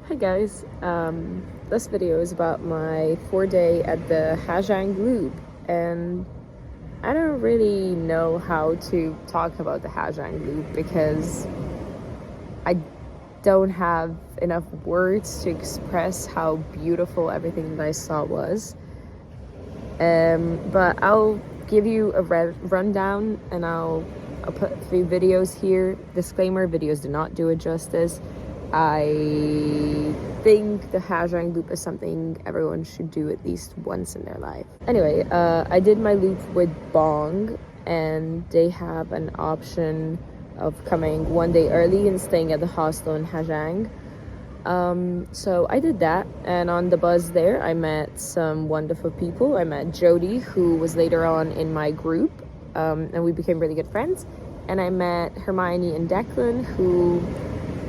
Hi guys, this video is about my 4 day at the Ha Giang Loop, and I don't really know how to talk about the Ha Giang Loop because I don't have enough words to express how beautiful everything that I saw was. But I'll give you a rundown, and I'll put a few videos here. Disclaimer, videos do not do it justice. I think the Ha Giang loop is something everyone should do at least once in their life. Anyway, I did my loop with Bong, and they have an option of coming 1 day early and staying at the hostel in Ha Giang. So I did that, and on the bus there I met some wonderful people. I met Jody, who was later on in my group, and we became really good friends. And I met Hermione and Declan, who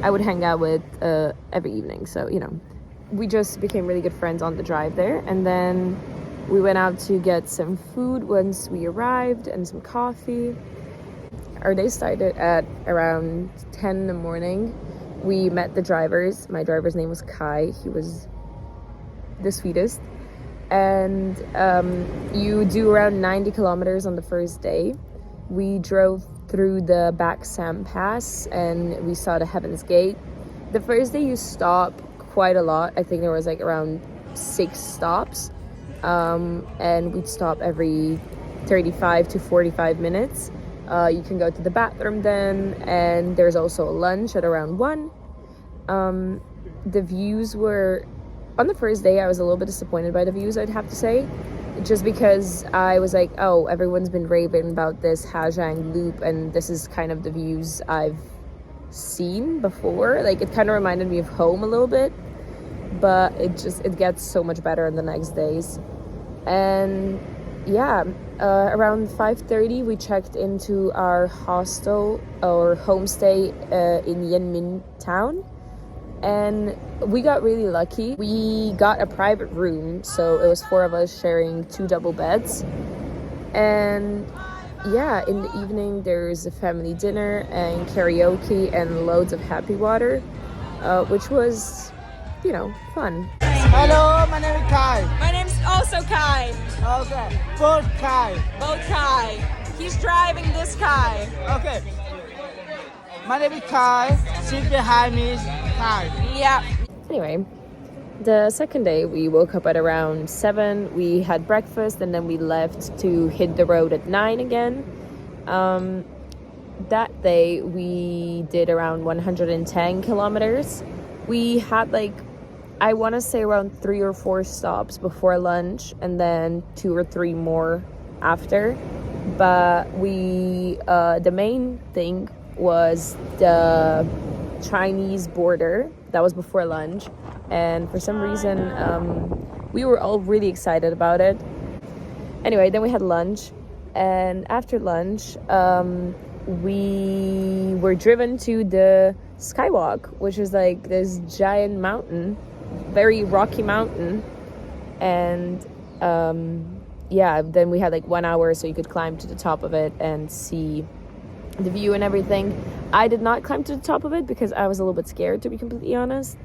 I would hang out with every evening. So, we just became really good friends on the drive there. And then we went out to get some food once we arrived and some coffee. Our day started at around 10 in the morning. We met the drivers. My driver's name was Kai. He was the sweetest. And you do around 90 kilometers on the first day. We drove through the Back Sam Pass and we saw the Heaven's Gate. The first day you stop quite a lot. I think there was like around 6 stops, and we'd stop every 35 to 45 minutes. You can go to the bathroom then, and there's also a lunch at around 1. The views were, on the first day I was a little bit disappointed by the views, I'd have to say, just because I was like, oh, everyone's been raving about this Ha Giang loop, and this is kind of the views I've seen before. Like, it kind of reminded me of home a little bit, but it gets so much better in the next days. And yeah, around 5:30 we checked into our hostel or homestay in Yen Min town, and we got really lucky. We got a private room, so it was 4 of us sharing 2 double beds. And yeah, in the evening there's a family dinner and karaoke and loads of happy water, which was, fun. Hello, my name is Kai. My name's also Kai. Okay, both Kai. Both Kai. He's driving this Kai. Okay. My name is Kai. Sit behind me is Kai. Yeah. Anyway, the second day we woke up at around 7. We had breakfast and then we left to hit the road at 9 again. That day we did around 110 kilometers. We had I want to say around 3 or 4 stops before lunch, and then 2 or 3 more after. But the main thing was the Chinese border. That was before lunch, and for some reason we were all really excited about it. Anyway, then we had lunch, and after lunch we were driven to the skywalk, which is like this giant mountain, very rocky mountain. And then we had 1 hour so you could climb to the top of it and see the view and everything. I did not climb to the top of it because I was a little bit scared, to be completely honest.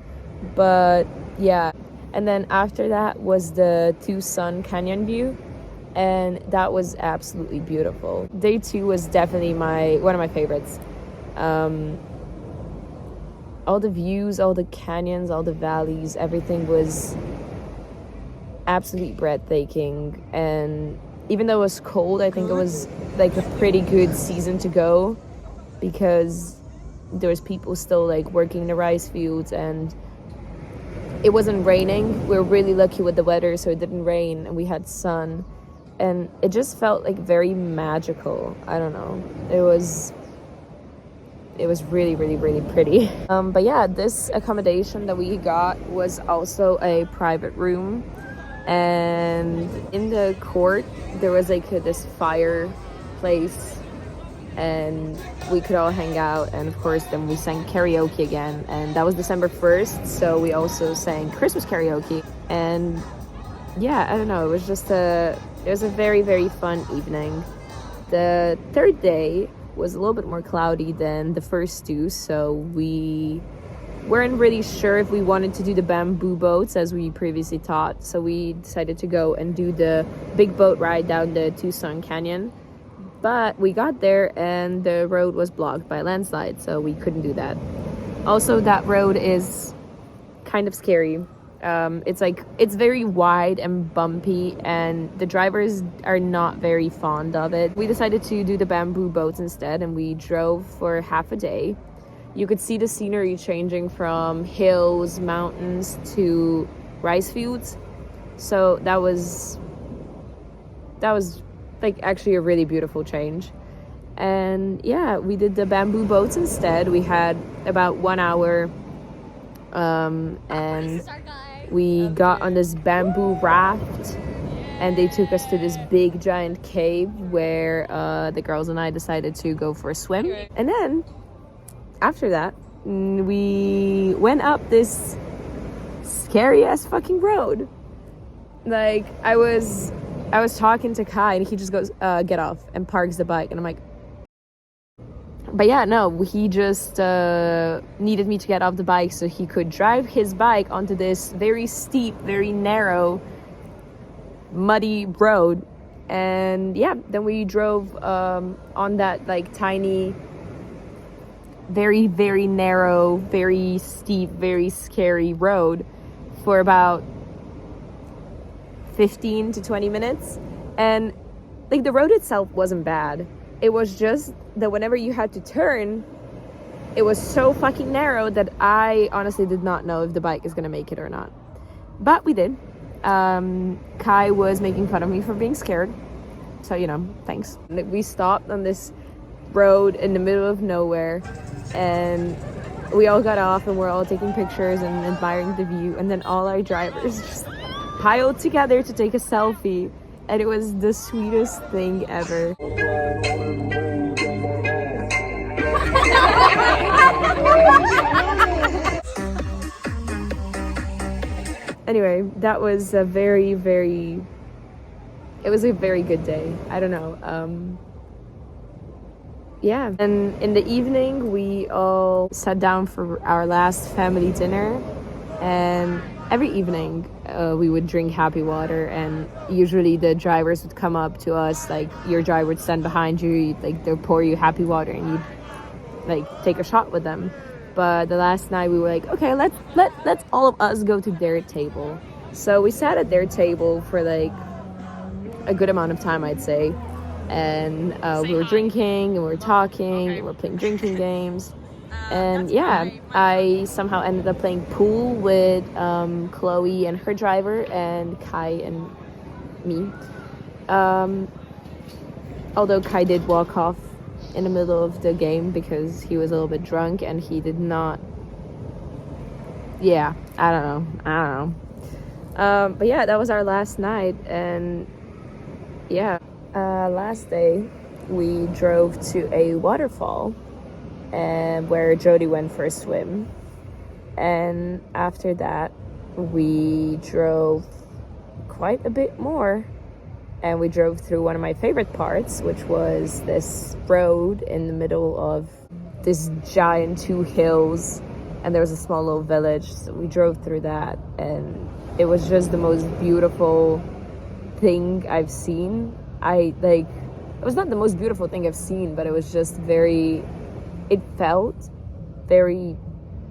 But yeah, and then after that was the Two Sun Canyon view, and that was absolutely beautiful. Day 2 was definitely one of my favorites. All the views, all the canyons, all the valleys, everything was absolutely breathtaking. And even though it was cold, I think it was a pretty good season to go, because there was people still working the rice fields, and it wasn't raining. We were really lucky with the weather, so it didn't rain and we had sun, and it just felt very magical. I don't know, it was really, really, really pretty. But yeah, this accommodation that we got was also a private room, and in the court there was this fireplace, and we could all hang out. And of course then we sang karaoke again, and that was December 1st, so we also sang Christmas karaoke. And yeah, I don't know, it was a very, very fun evening. The third day was a little bit more cloudy than the first 2, so we weren't really sure if we wanted to do the bamboo boats as we previously thought, so we decided to go and do the big boat ride down the Tucson Canyon. But we got there and the road was blocked by a landslide, so we couldn't do that. Also, that road is kind of scary. It's very wide and bumpy, and the drivers are not very fond of it. We decided to do the bamboo boats instead, and we drove for half a day. You could see the scenery changing from hills, mountains to rice fields. So that was like actually a really beautiful change. And yeah, we did the bamboo boats instead. We had about 1 hour, and we got on this bamboo raft, and they took us to this big giant cave where the girls and I decided to go for a swim. And then after that, we went up this scary ass fucking road. Like, I was talking to Kai, and he just goes, get off, and parks the bike. And I'm like, but yeah, no, he just needed me to get off the bike so he could drive his bike onto this very steep, very narrow, muddy road. And yeah, then we drove on that like tiny, very, very narrow, very steep, very scary road for about 15 to 20 minutes. And like, the road itself wasn't bad. It was just that whenever you had to turn, it was so fucking narrow that I honestly did not know if the bike is gonna make it or not. But we did. Kai was making fun of me for being scared, so you know, thanks. We stopped on this road in the middle of nowhere, and we all got off and we're all taking pictures and admiring the view, and then all our drivers just piled together to take a selfie, and it was the sweetest thing ever. Anyway, that was a very good day. I don't know. Yeah. And in the evening, we all sat down for our last family dinner, and every evening we would drink happy water, and usually the drivers would come up to us, like your driver would stand behind you, like they'll pour you happy water and you'd like take a shot with them. But the last night we were like, okay, let's all of us go to their table. So we sat at their table for like a good amount of time, I'd say, and we were drinking and we were talking and we were playing drinking games. And yeah, I somehow ended up playing pool with Chloe and her driver, and Kai and me. Although Kai did walk off in the middle of the game because he was a little bit drunk and he did not. Yeah, I don't know. But yeah, that was our last night, and yeah, last day we drove to a waterfall. And where Jody went for a swim. And after that, we drove quite a bit more. And we drove through one of my favorite parts, which was this road in the middle of this giant 2 hills. And there was a small little village. So we drove through that. And it was just the most beautiful thing I've seen. It was not the most beautiful thing I've seen, but it was just it felt very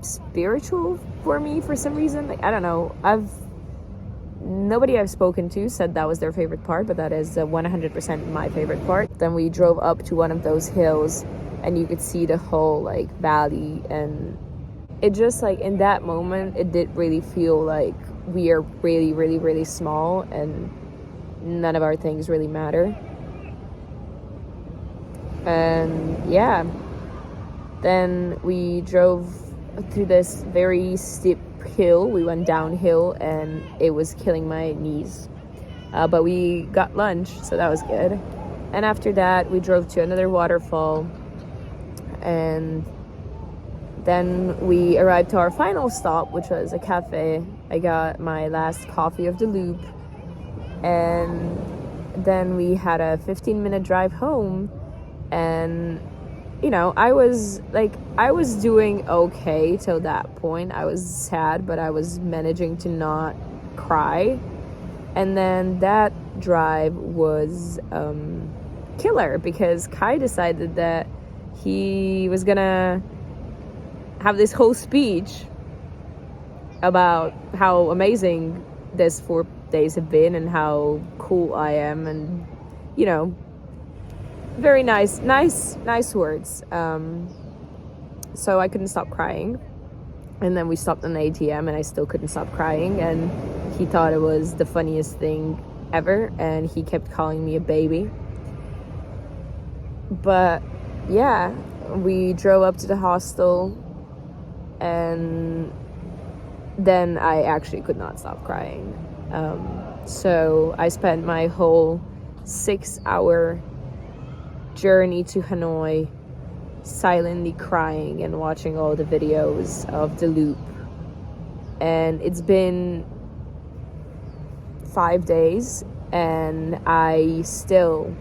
spiritual for me for some reason. Like, I don't know. Nobody I've spoken to said that was their favorite part, but that is 100% my favorite part. Then we drove up to one of those hills, and you could see the whole like valley, and it just like in that moment it did really feel like we are really, really, really small, and none of our things really matter. And yeah. Then we drove through this very steep hill. We went downhill and it was killing my knees. But we got lunch, so that was good. And after that, we drove to another waterfall. And then we arrived to our final stop, which was a cafe. I got my last coffee of the loop. And then we had a 15-minute drive home. And you know, I was doing okay till that point. I was sad, but I was managing to not cry. And then that drive was killer, because Kai decided that he was gonna have this whole speech about how amazing this 4 days have been and how cool I am, and you know, very nice words. So I couldn't stop crying, and then we stopped on the ATM and I still couldn't stop crying, and he thought it was the funniest thing ever, and he kept calling me a baby. But yeah, we drove up to the hostel, and then I actually could not stop crying. So I spent my whole 6-hour journey to Hanoi silently crying and watching all the videos of the loop. And it's been 5 days, and I still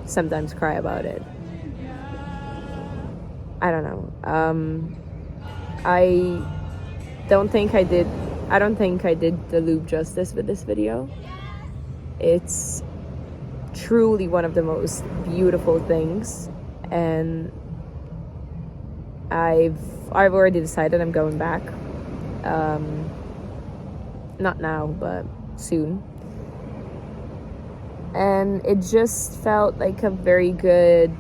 sometimes cry about it. I don't know. I don't think I did the loop justice with this video. It's truly one of the most beautiful things, and I've already decided I'm going back. Not now, but soon. And it just felt like a very good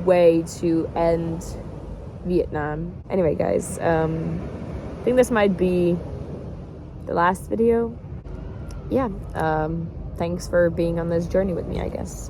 way to end Vietnam. Anyway, guys, I think this might be the last video. Yeah, thanks for being on this journey with me, I guess.